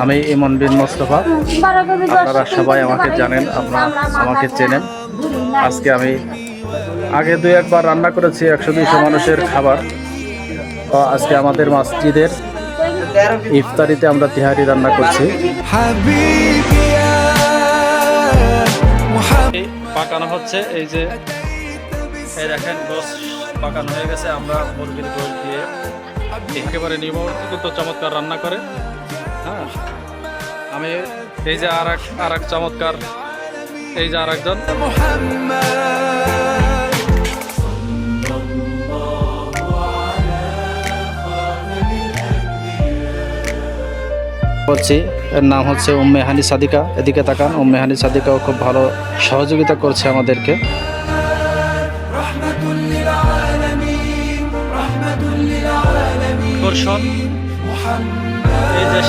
আমি ইমন বিন মোস্তফা। আপনারা সবাই আমাকে জানেন, আপনারা আমাকে চেনেন। আজকে আমি আগে 2-1 বার রান্না করেছি 100-200 মানুষের খাবার। তো আজকে আমাদের মসজিদের ইফতারিতে আমরা তিহারি রান্না করছি। পাকানো হচ্ছে, এই যে এই দেখেন গোশ পাকানো হয়ে গেছে। আমরা মুরগির গোশ দিয়ে একেবারে নিয়মিত চমৎকার রান্না করে। হ্যাঁ, আমি এই যে আর এক চমৎকার, এই যে আর একজন বলছি, এর নাম হচ্ছে উম্মে হানি সাদিকা। এদিকে তাকান, উম্মে হানি সাদিকাও খুব ভালো সহযোগিতা করছে আমাদেরকে। এই যে